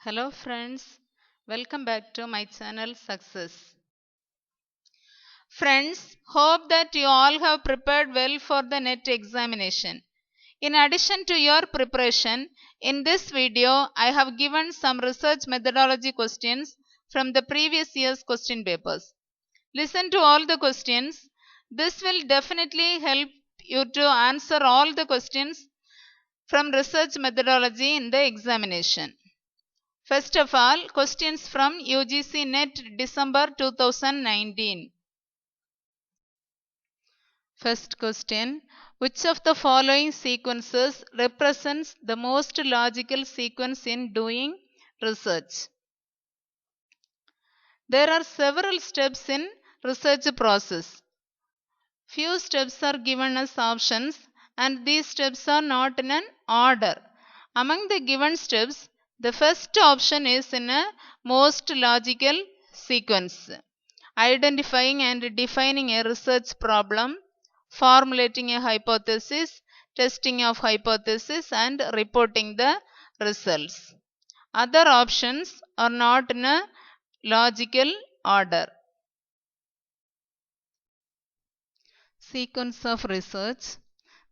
Hello friends, welcome back to my channel Success. Friends, hope that you all have prepared well for the NET examination. In addition to your preparation, in this video I have given some research methodology questions from the previous year's question papers. Listen to all the questions. This will definitely help you to answer all the questions from research methodology in the examination. First of all, questions from UGC NET December 2019. First question, which of the following sequences represents the most logical sequence in doing research? There are several steps in research process. Few steps are given as options and these steps are not in an order. Among the given steps, the first option is in a most logical sequence. Identifying and defining a research problem, formulating a hypothesis, testing of hypothesis and reporting the results. Other options are not in a logical order. Sequence of research.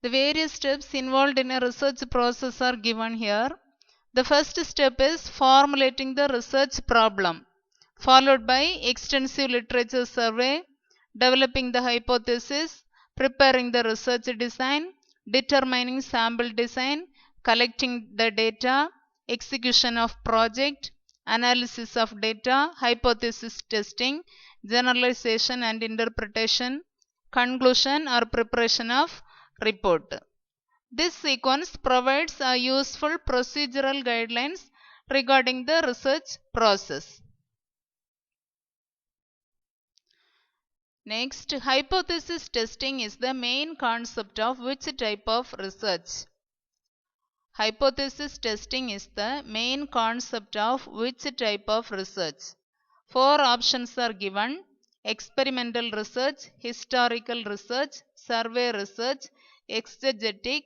The various steps involved in a research process are given here. The first step is formulating the research problem, followed by extensive literature survey, developing the hypothesis, preparing the research design, determining sample design, collecting the data, execution of project, analysis of data, hypothesis testing, generalization and interpretation, conclusion or preparation of report. This sequence provides a useful procedural guidelines regarding the research process. Next, hypothesis testing is the main concept of which type of research? Hypothesis testing is the main concept of which type of research? Four options are given: experimental research, historical research, survey research, exegetic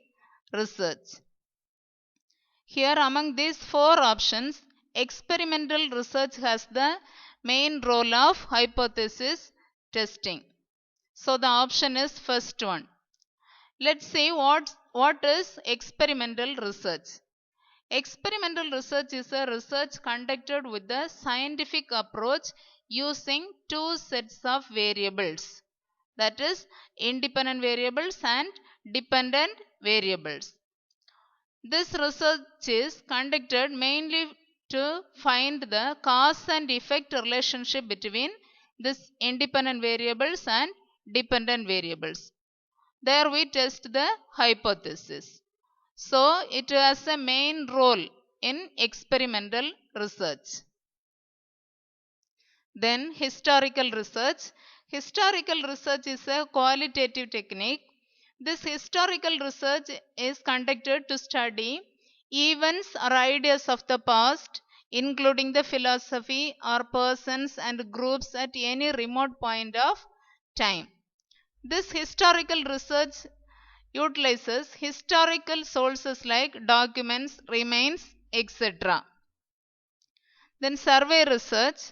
research. Here among these four options, experimental research has the main role of hypothesis testing. So the option is first one. Let's see what is experimental research. Experimental research is a research conducted with the scientific approach using two sets of variables, that is independent variables and dependent variables. This research is conducted mainly to find the cause and effect relationship between these independent variables and dependent variables. There we test the hypothesis. So it has a main role in experimental research. Then historical research. Historical research is a qualitative technique. This historical research is conducted to study events or ideas of the past, including the philosophy or persons and groups at any remote point of time. This historical research utilizes historical sources like documents, remains, etc. Then survey research.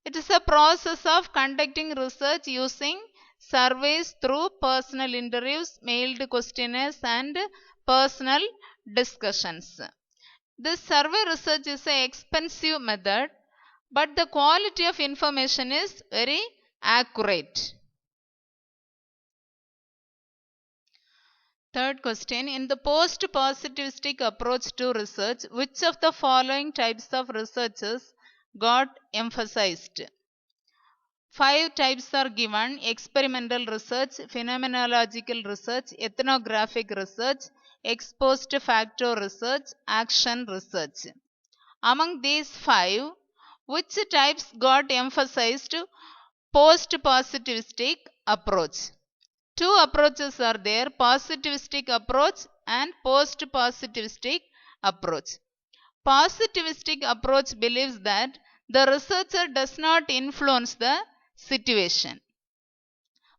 It is a process of conducting research using surveys through personal interviews, mailed questionnaires and personal discussions. This survey research is an expensive method, but the quality of information is very accurate. Third question, in the post-positivistic approach to research, which of the following types of researches got emphasized? 5 types are given: experimental research, phenomenological research, ethnographic research, ex post facto research, action research. Among these 5, which types got emphasized? Post-positivistic approach. Two approaches are there: positivistic approach and post-positivistic approach. Positivistic approach believes that the researcher does not influence the situation.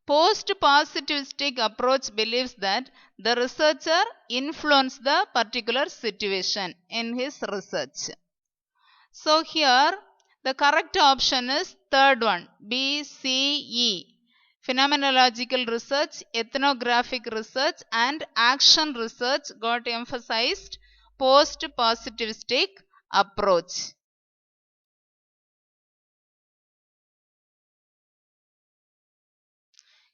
Post-positivistic approach believes that the researcher influences the particular situation in his research. So here the correct option is third one, B, C, E. Phenomenological research, ethnographic research and action research got emphasized post-positivistic approach.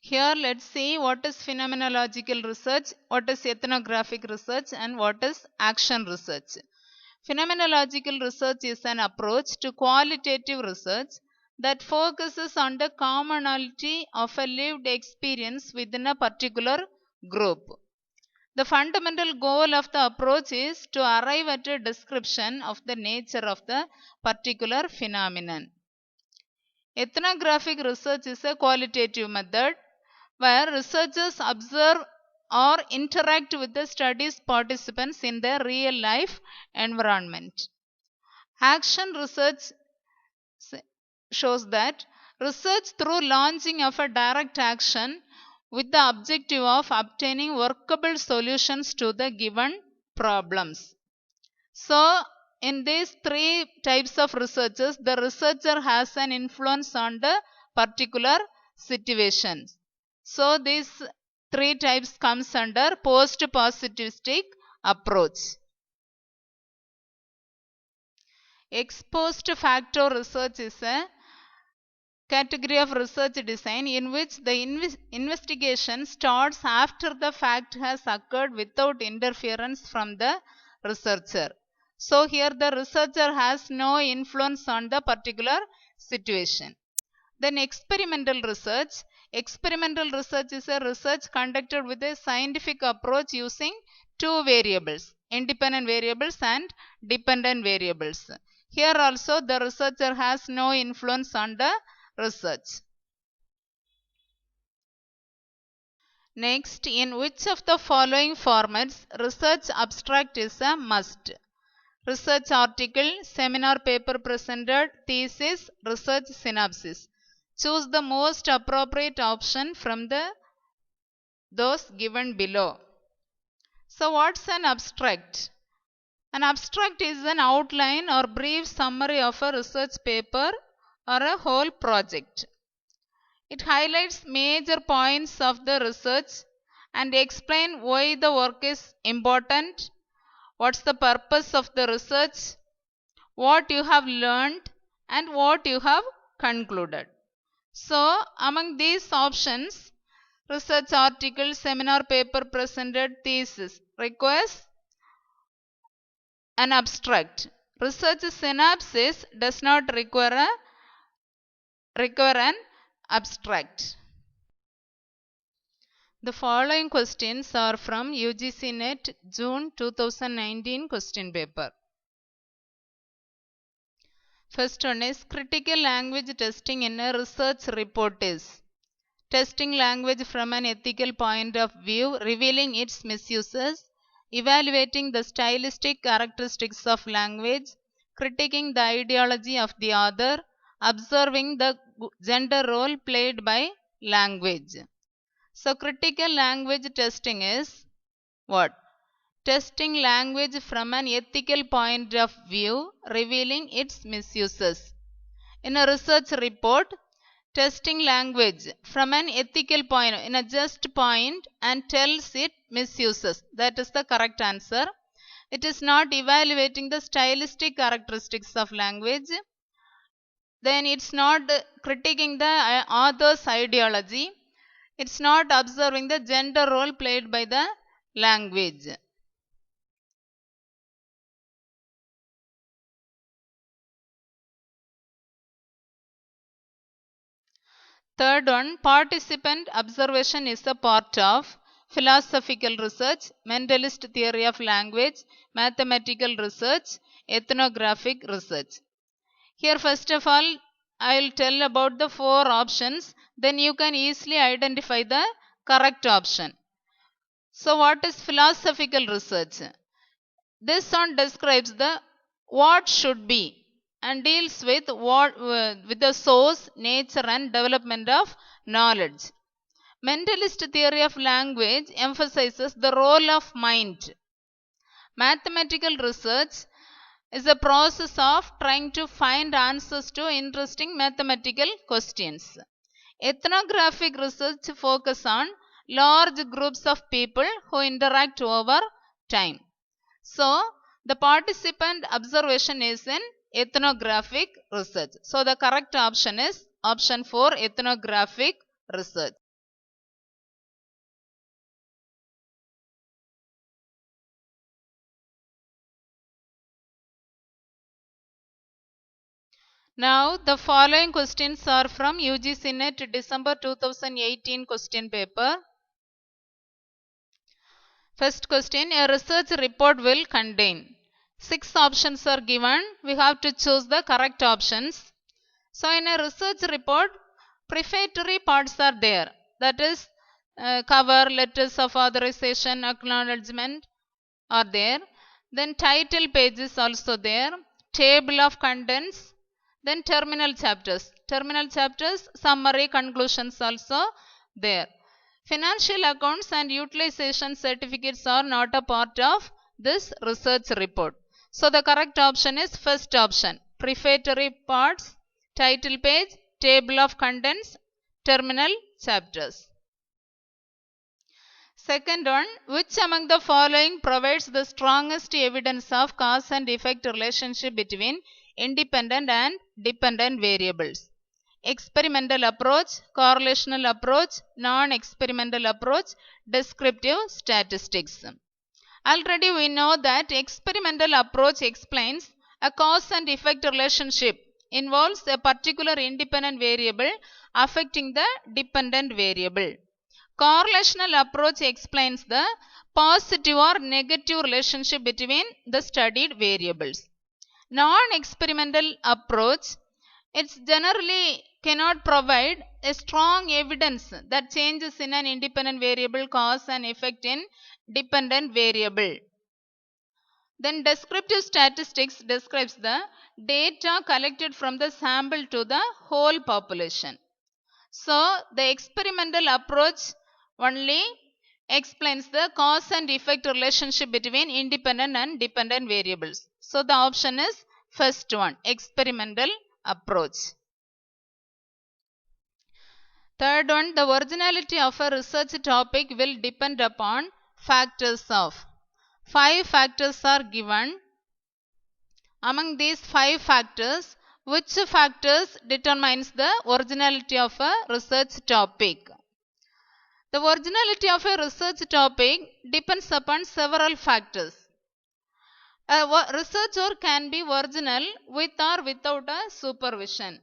Here let's see what is phenomenological research, what is ethnographic research and what is action research. Phenomenological research is an approach to qualitative research that focuses on the commonality of a lived experience within a particular group. The fundamental goal of the approach is to arrive at a description of the nature of the particular phenomenon. Ethnographic research is a qualitative method where researchers observe or interact with the study's participants in their real life environment. Action research shows that research through launching of a direct action with the objective of obtaining workable solutions to the given problems. So, in these three types of researches, the researcher has an influence on the particular situations. So, these three types comes under post-positivistic approach. Ex post facto research is a category of research design in which the investigation starts after the fact has occurred without interference from the researcher. So here the researcher has no influence on the particular situation. Then experimental research. Experimental research is a research conducted with a scientific approach using two variables, independent variables and dependent variables. Here also the researcher has no influence on the research. Next, in which of the following formats research abstract is a must? Research article, seminar paper presented, thesis, research synopsis. Choose the most appropriate option from those given below. So what's an abstract? An abstract is an outline or brief summary of a research paper or a whole project. It highlights major points of the research and explain why the work is important, what's the purpose of the research, what you have learned and what you have concluded. So, among these options, research article, seminar paper presented, thesis requires an abstract. Research synopsis does not require an abstract. The following questions are from UGC NET June 2019 question paper. First one is critical language testing in a research report is testing language from an ethical point of view, revealing its misuses, evaluating the stylistic characteristics of language, critiquing the ideology of the author, observing the gender role played by language. So critical language testing is what? Testing language from an ethical point of view, revealing its misuses. In a research report, testing language from an ethical point, in a just point, and tells it misuses. That is the correct answer. It is not evaluating the stylistic characteristics of language. Then it's not critiquing the author's ideology. It's not observing the gender role played by the language. Third one, participant observation is a part of philosophical research, mentalist theory of language, mathematical research, ethnographic research. Here first of all, I will tell about the four options, then you can easily identify the correct option. So what is philosophical research? This one describes the what should be and deals with with the source, nature and development of knowledge. Mentalist theory of language emphasizes the role of mind. Mathematical research is a process of trying to find answers to interesting mathematical questions. Ethnographic research focus on large groups of people who interact over time. So, the participant observation is in ethnographic research. So, the correct option is option 4, ethnographic research. Now, the following questions are from UGC NET December 2018 question paper. First question, a research report will contain. 6 options are given. We have to choose the correct options. So, in a research report, prefatory parts are there. That is, cover, letters of authorization, acknowledgement are there. Then title page is also there. Table of contents. Then terminal chapters. Terminal chapters, summary, conclusions also there. Financial accounts and utilization certificates are not a part of this research report. So the correct option is first option. Prefatory parts, title page, table of contents, terminal chapters. Second one, which among the following provides the strongest evidence of cause and effect relationship between independent and dependent variables? Experimental approach, correlational approach, non-experimental approach, descriptive statistics. Already we know that experimental approach explains a cause and effect relationship involves a particular independent variable affecting the dependent variable. Correlational approach explains the positive or negative relationship between the studied variables. Non-experimental approach, it generally cannot provide a strong evidence that changes in an independent variable cause and effect in dependent variable. Then descriptive statistics describes the data collected from the sample to the whole population. So the experimental approach only explains the cause and effect relationship between independent and dependent variables. So the option is first one, experimental approach. Third one, the originality of a research topic will depend upon factors of. 5 factors are given. Among these 5 factors, which factors determines the originality of a research topic? The originality of a research topic depends upon several factors. A researcher can be original with or without a supervision.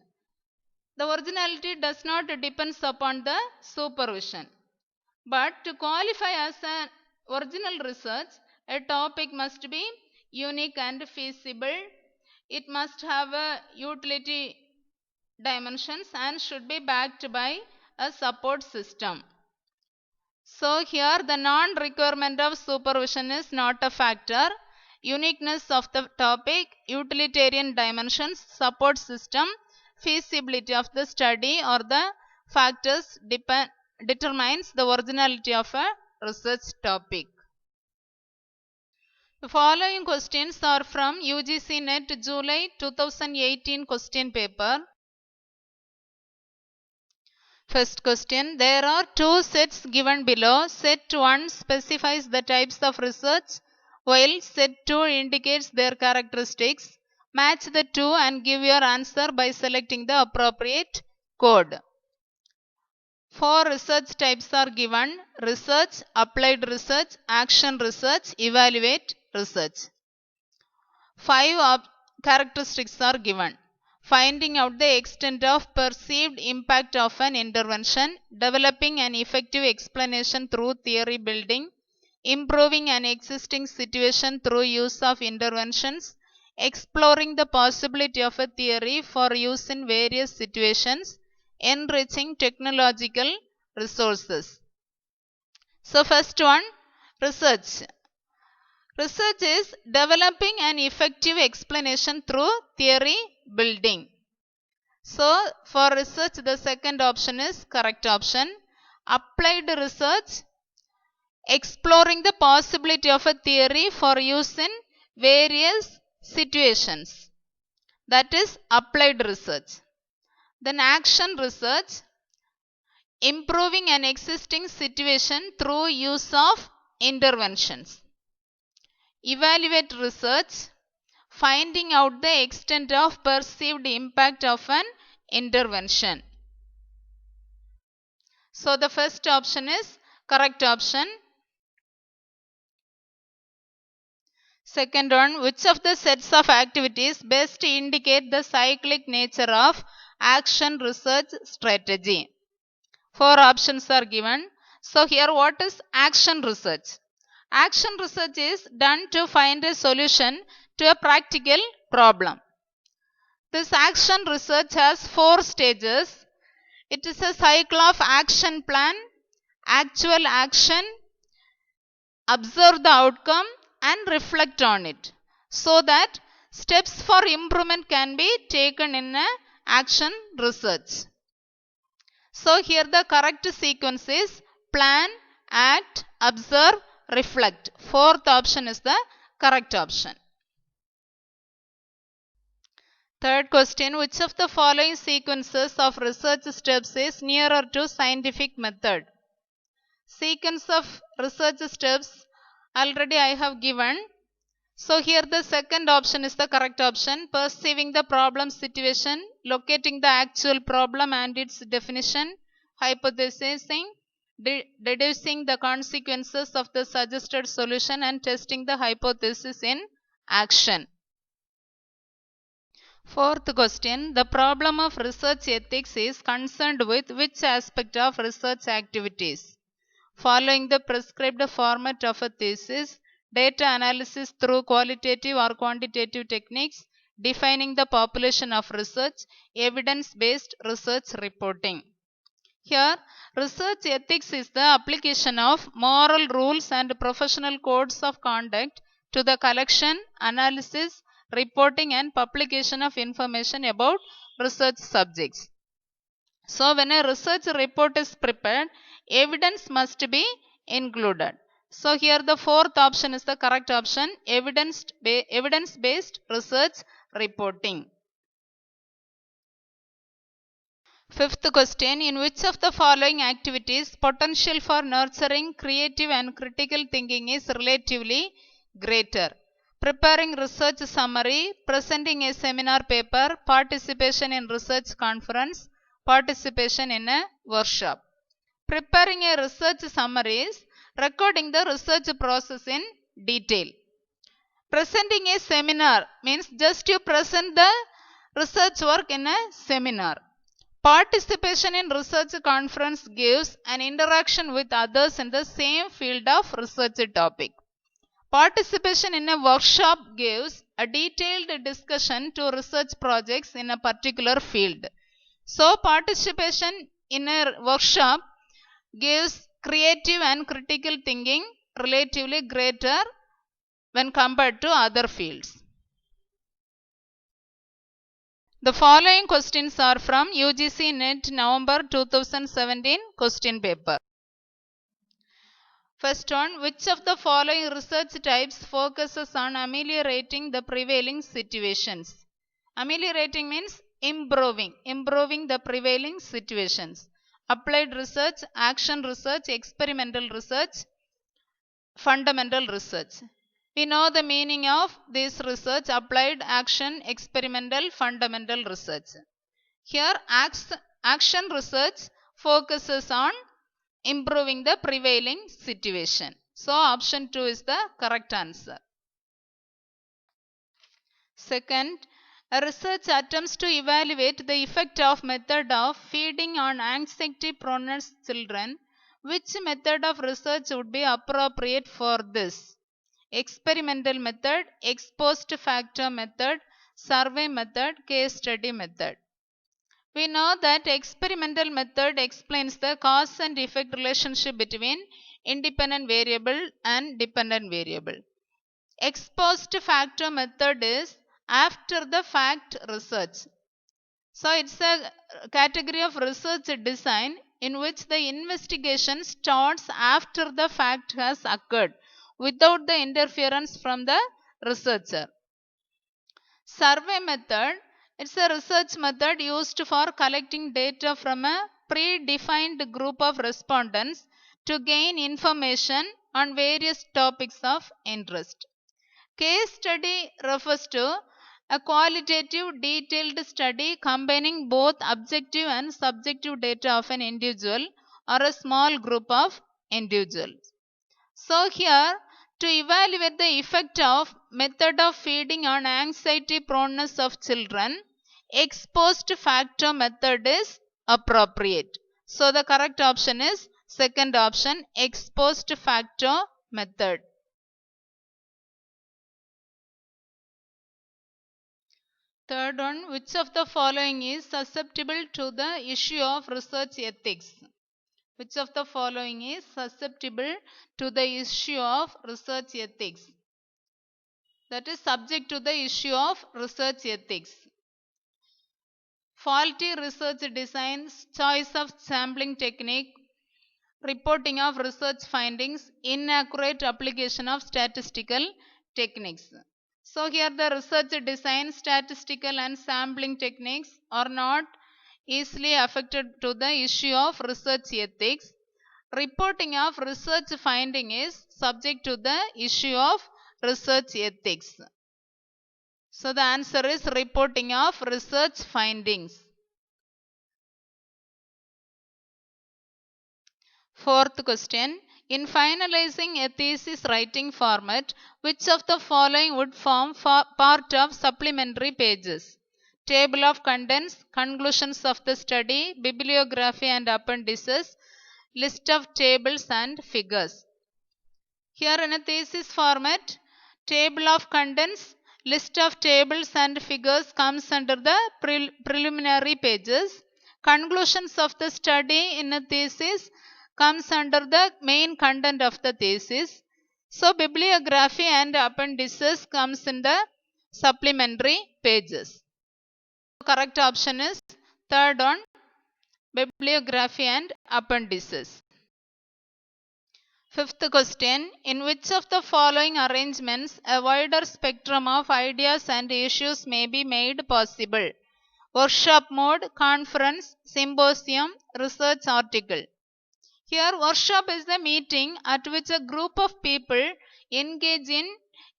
The originality does not depend upon the supervision. But to qualify as an original research, a topic must be unique and feasible. It must have a utility dimensions and should be backed by a support system. So here the non-requirement of supervision is not a factor. Uniqueness of the topic, utilitarian dimensions, support system, feasibility of the study or the factors determines the originality of a research topic. The following questions are from UGC NET July 2018 question paper. First question, there are 2 sets given below. Set 1 specifies the types of research while set 2 indicates their characteristics. Match the 2 and give your answer by selecting the appropriate code. 4 research types are given: research, applied research, action research, evaluate research. 5 characteristics are given: finding out the extent of perceived impact of an intervention, developing an effective explanation through theory building, improving an existing situation through use of interventions, exploring the possibility of a theory for use in various situations, enriching technological resources. So first one, research. Research is developing an effective explanation through theory building. So for research, the second option is correct option. Applied research, exploring the possibility of a theory for use in various situations, that is applied research. Then action research, improving an existing situation through use of interventions. Evaluate research, finding out the extent of perceived impact of an intervention. So the first option is correct option. Second one, which of the sets of activities best indicate the cyclic nature of action research strategy? Four options are given. So here what is action research? Action research is done to find a solution to a practical problem. This action research has four stages. It is a cycle of action plan, actual action, observe the outcome and reflect on it, so that steps for improvement can be taken in action research. So here the correct sequence is plan, act, observe, reflect. Fourth option is the correct option. Third question, which of the following sequences of research steps is nearer to scientific method? Sequence of research steps already I have given. So here the second option is the correct option. Perceiving the problem situation, locating the actual problem and its definition, hypothesizing, deducing the consequences of the suggested solution and testing the hypothesis in action. Fourth question, the problem of research ethics is concerned with which aspect of research activities? Following the prescribed format of a thesis, data analysis through qualitative or quantitative techniques, defining the population of research, evidence-based research reporting. Here, research ethics is the application of moral rules and professional codes of conduct to the collection, analysis, reporting and publication of information about research subjects. So when a research report is prepared, evidence must be included. So here the fourth option is the correct option, evidence-based research reporting. Fifth question, in which of the following activities potential for nurturing creative and critical thinking is relatively greater? Preparing research summary, presenting a seminar paper, participation in research conference, participation in a workshop. Preparing a research summary is recording the research process in detail. Presenting a seminar means just you present the research work in a seminar. Participation in research conference gives an interaction with others in the same field of research topic. Participation in a workshop gives a detailed discussion to research projects in a particular field. So, participation in a workshop gives creative and critical thinking relatively greater when compared to other fields. The following questions are from UGC NET November 2017 question paper. First one, which of the following research types focuses on ameliorating the prevailing situations? Ameliorating means improving the prevailing situations. Applied research, action research, experimental research, fundamental research. We know the meaning of this research: applied, action, experimental, fundamental research. Here action research focuses on improving the prevailing situation. So option 2 is the correct answer. Second, a research attempts to evaluate the effect of method of feeding on anxiety-prone children. Which method of research would be appropriate for this? Experimental method, ex post facto method, survey method, case study method. We know that experimental method explains the cause and effect relationship between independent variable and dependent variable. Ex post facto method is after the fact research. So it's a category of research design in which the investigation starts after the fact has occurred without the interference from the researcher. Survey method, it's a research method used for collecting data from a predefined group of respondents to gain information on various topics of interest. Case study refers to a qualitative detailed study combining both objective and subjective data of an individual or a small group of individuals. So here, to evaluate the effect of method of feeding on anxiety proneness of children, ex post facto method is appropriate. So the correct option is second option, ex post facto method. Third one, which of the following is susceptible to the issue of research ethics? Which of the following is susceptible to the issue of research ethics? That is subject to the issue of research ethics. Faulty research designs, choice of sampling technique, reporting of research findings, inaccurate application of statistical techniques. So here the research design, statistical and sampling techniques are not easily affected to the issue of research ethics. Reporting of research finding is subject to the issue of research ethics. So the answer is reporting of research findings. Fourth question. In finalizing a thesis writing format, which of the following would form part of supplementary pages? Table of contents, conclusions of the study, bibliography and appendices, list of tables and figures. Here in a thesis format, table of contents, list of tables and figures comes under the preliminary pages. Conclusions of the study in a thesis comes under the main content of the thesis. So bibliography and appendices comes in the supplementary pages. Correct option is third one, bibliography and appendices. Fifth question. In which of the following arrangements a wider spectrum of ideas and issues may be made possible? Workshop mode, conference, symposium, research article. Here workshop is the meeting at which a group of people engage in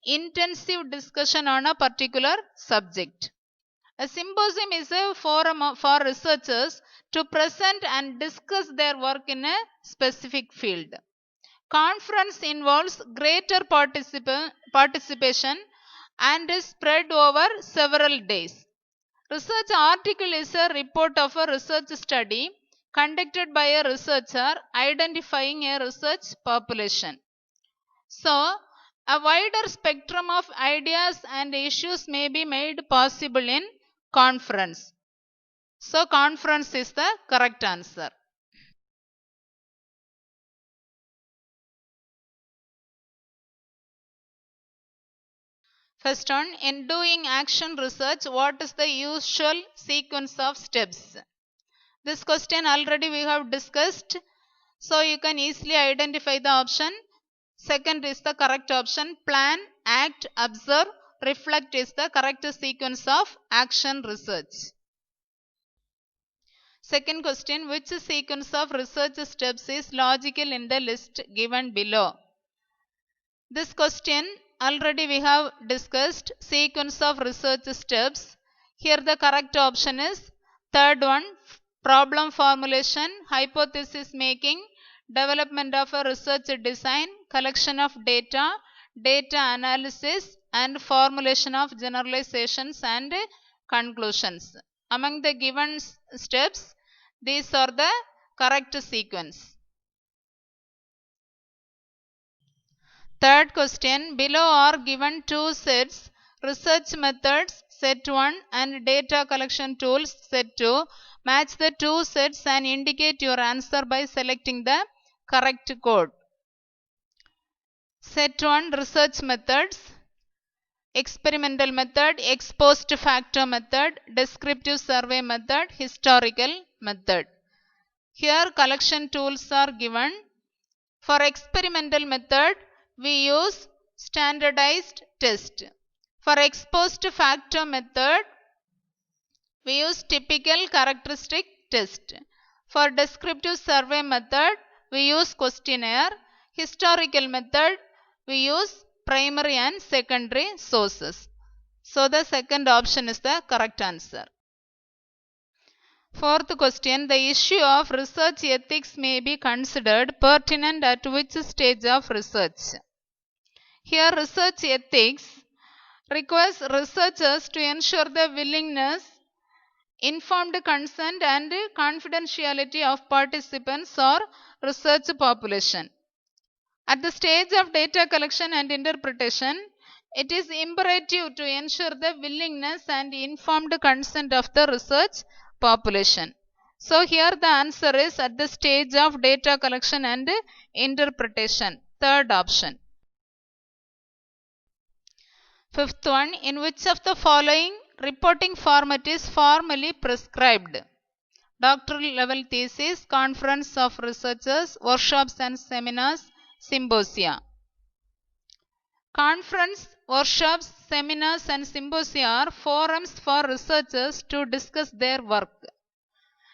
intensive discussion on a particular subject. A symposium is a forum for researchers to present and discuss their work in a specific field. Conference involves greater participation and is spread over several days. Research article is a report of a research study conducted by a researcher identifying a research population. So, a wider spectrum of ideas and issues may be made possible in conference. So, conference is the correct answer. First one, in doing action research, what is the usual sequence of steps? This question already we have discussed. So you can easily identify the option. Second is the correct option. Plan, act, observe, reflect is the correct sequence of action research. Second question, which sequence of research steps is logical in the list given below? This question already we have discussed sequence of research steps. Here the correct option is third one, problem formulation, hypothesis making, development of a research design, collection of data, data analysis and formulation of generalizations and conclusions. Among the given steps, these are the correct sequence. Third question, below are given two sets, research methods set 1 and data collection tools set 2. Match the two sets and indicate your answer by selecting the correct code. Set 1, research methods, experimental method, ex post facto method, descriptive survey method, historical method. Here collection tools are given. For experimental method, we use standardized test. For ex post facto method, we use typical characteristic test. For descriptive survey method, we use questionnaire. Historical method, we use primary and secondary sources. So the second option is the correct answer. Fourth question, the issue of research ethics may be considered pertinent at which stage of research? Here research ethics requires researchers to ensure the willingness, informed consent and confidentiality of participants or research population. At the stage of data collection and interpretation, it is imperative to ensure the willingness and informed consent of the research population. So here the answer is at the stage of data collection and interpretation. Third option. Fifth one, in which of the following reporting format is formally prescribed? Doctoral level thesis, conference of researchers, workshops and seminars, symposia. Conference, workshops, seminars and symposia are forums for researchers to discuss their work.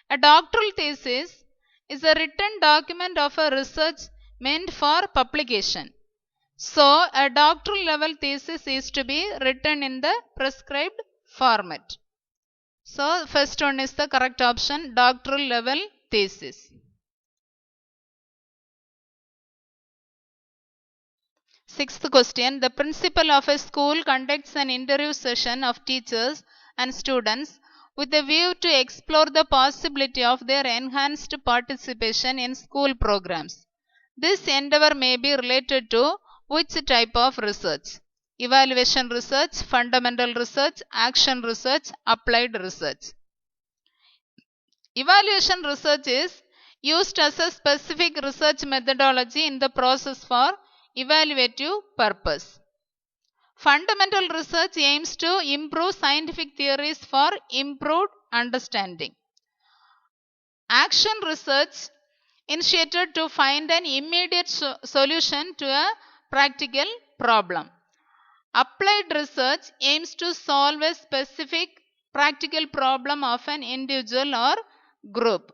A doctoral thesis is a written document of a research meant for publication. So, a doctoral level thesis is to be written in the prescribed format. So, first one is the correct option, doctoral level thesis. Sixth question, the principal of a school conducts an interview session of teachers and students with a view to explore the possibility of their enhanced participation in school programs. This endeavor may be related to which type of research? Evaluation research, fundamental research, action research, applied research. Evaluation research is used as a specific research methodology in the process for evaluative purpose. Fundamental research aims to improve scientific theories for improved understanding. Action research initiated to find an immediate solution to a practical problem. Applied research aims to solve a specific practical problem of an individual or group.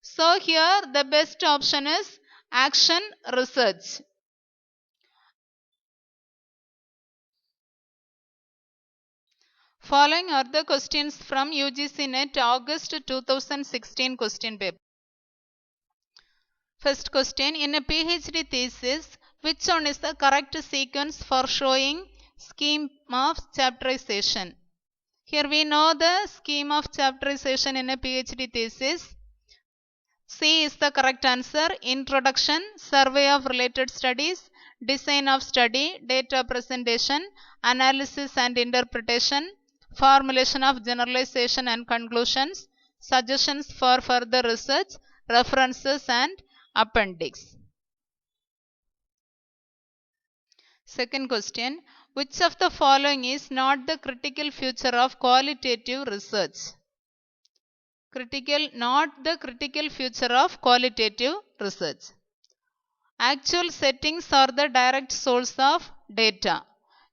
So here the best option is action research. Following are the questions from UGC NET August 2016 question paper. First question, in a PhD thesis, which one is the correct sequence for showing scheme of chapterization? Here we know the scheme of chapterization in a PhD thesis. C is the correct answer. Introduction, survey of related studies, design of study, data presentation, analysis and interpretation, formulation of generalization and conclusions, suggestions for further research, references and appendix. Second question, which of the following is not the critical feature of qualitative research? Not the critical feature of qualitative research. Actual settings are the direct source of data.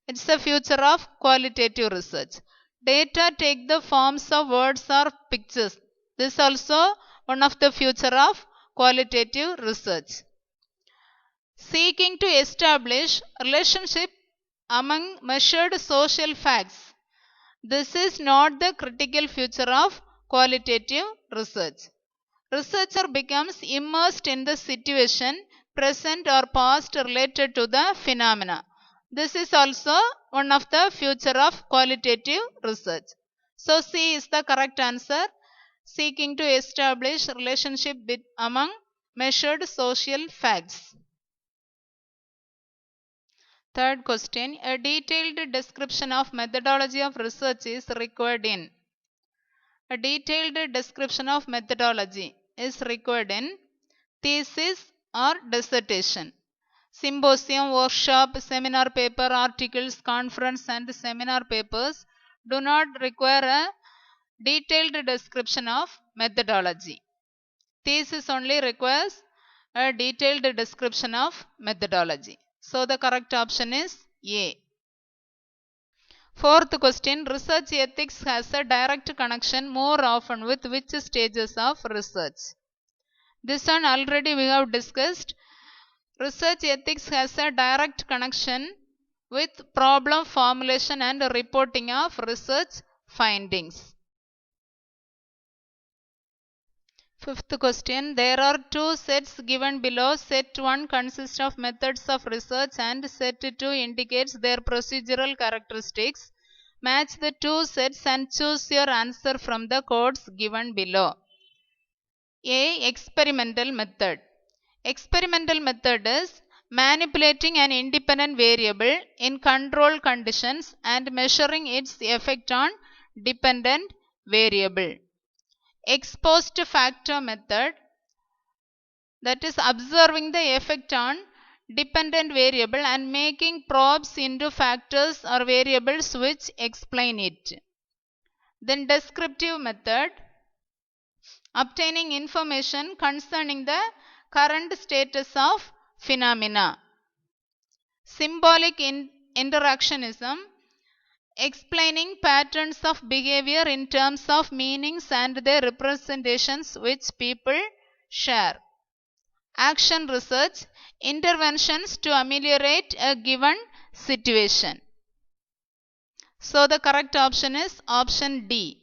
It's the future of qualitative research. Data take the forms of words or pictures. This is also one of the future of qualitative research. Seeking to establish relationship among measured social facts. This is not the critical feature of qualitative research. Researcher becomes immersed in the situation, present or past related to the phenomena. This is also one of the future of qualitative research. So C is the correct answer. Seeking to establish relationship among measured social facts. Third question, a detailed description of methodology of research is required in. A detailed description of methodology is required in thesis or dissertation. Symposium, workshop, seminar paper, articles, conference and seminar papers do not require a detailed description of methodology. Thesis only requires a detailed description of methodology. So the correct option is A. Fourth question, research ethics has a direct connection more often with which stages of research? This one already we have discussed. Research ethics has a direct connection with problem formulation and reporting of research findings. Fifth question, there are two sets given below. Set 1 consists of methods of research and set 2 indicates their procedural characteristics. Match the two sets and choose your answer from the codes given below. A. Experimental method. Experimental method is manipulating an independent variable in control conditions and measuring its effect on dependent variable. Ex post facto method, that is observing the effect on dependent variable and making probes into factors or variables which explain it. Then descriptive method, obtaining information concerning the current status of phenomena. Symbolic interactionism, explaining patterns of behavior in terms of meanings and their representations which people share. Action research, interventions to ameliorate a given situation. So the correct option is option D.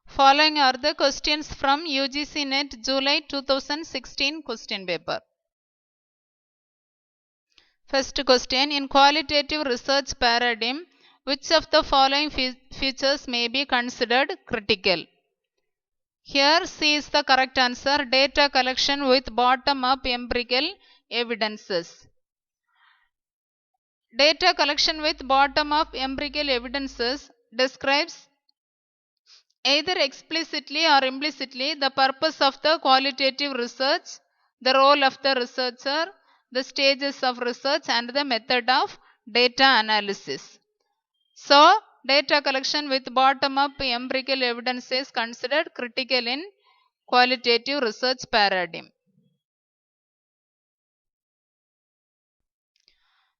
Following are the questions from UGC NET July 2016 question paper. First question, in qualitative research paradigm, which of the following features may be considered critical? Here C is the correct answer, data collection with bottom-up empirical evidences. Data collection with bottom-up empirical evidences describes either explicitly or implicitly the purpose of the qualitative research, the role of the researcher, the stages of research and the method of data analysis. So, data collection with bottom-up empirical evidence is considered critical in qualitative research paradigm.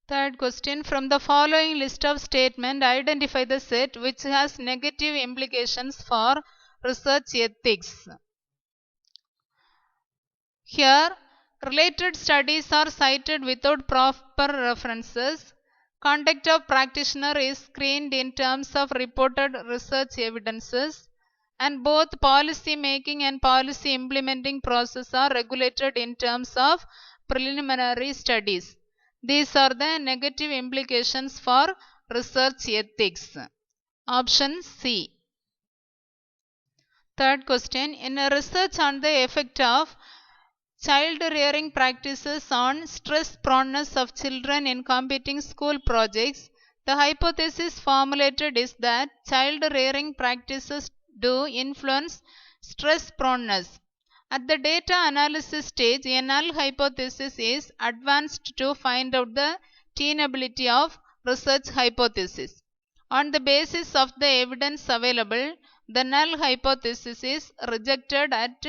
Third question, from the following list of statements, identify the set which has negative implications for research ethics. Here, related studies are cited without proper references. Conduct of practitioner is screened in terms of reported research evidences, and both policy making and policy implementing process are regulated in terms of preliminary studies. These are the negative implications for research ethics. Option C. Third question, in a research on the effect of child rearing practices on stress proneness of children in competing school projects, the hypothesis formulated is that child rearing practices do influence stress proneness. At the data analysis stage, a null hypothesis is advanced to find out the tenability of research hypothesis. On the basis of the evidence available, the null hypothesis is rejected at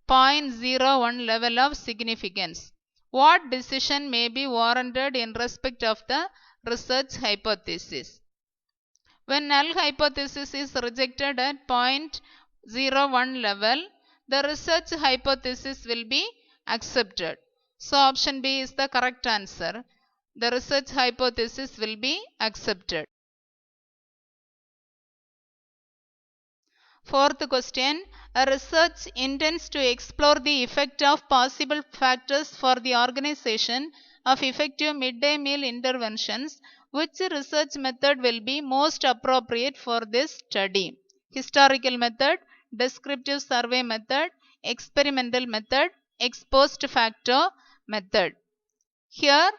0.01 level of significance. What decision may be warranted in respect of the research hypothesis? When null hypothesis is rejected at 0.01 level, the research hypothesis will be accepted. So option B is the correct answer. The research hypothesis will be accepted. Fourth question, a research intends to explore the effect of possible factors for the organization of effective midday meal interventions. Which research method will be most appropriate for this study? Historical method, descriptive survey method, experimental method, ex post facto method. Here,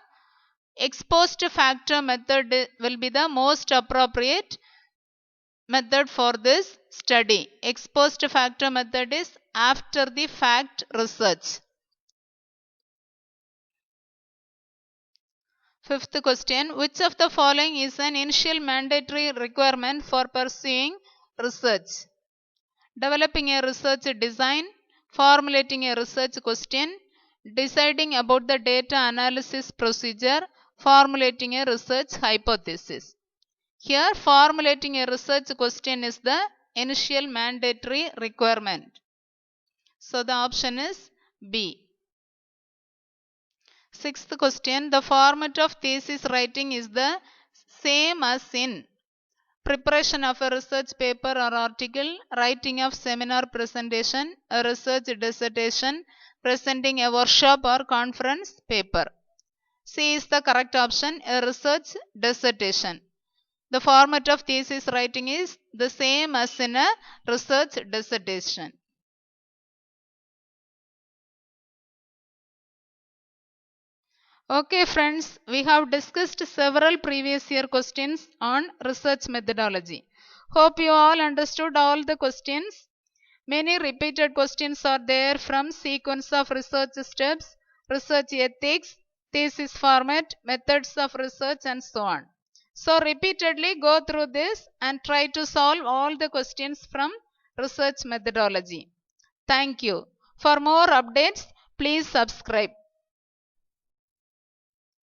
ex post facto method will be the most appropriate method for this study. Ex post facto method is after the fact research. Fifth question, which of the following is an initial mandatory requirement for pursuing research? Developing a research design, formulating a research question, deciding about the data analysis procedure, formulating a research hypothesis. Here, formulating a research question is the initial mandatory requirement. So, the option is B. Sixth question, the format of thesis writing is the same as in preparation of a research paper or article, writing of seminar presentation, a research dissertation, presenting a workshop or conference paper. C is the correct option, a research dissertation. The format of thesis writing is the same as in a research dissertation. Okay friends, we have discussed several previous year questions on research methodology. Hope you all understood all the questions. Many repeated questions are there from sequence of research steps, research ethics, thesis format, methods of research and so on. So repeatedly go through this and try to solve all the questions from research methodology. Thank you. For more updates, please subscribe.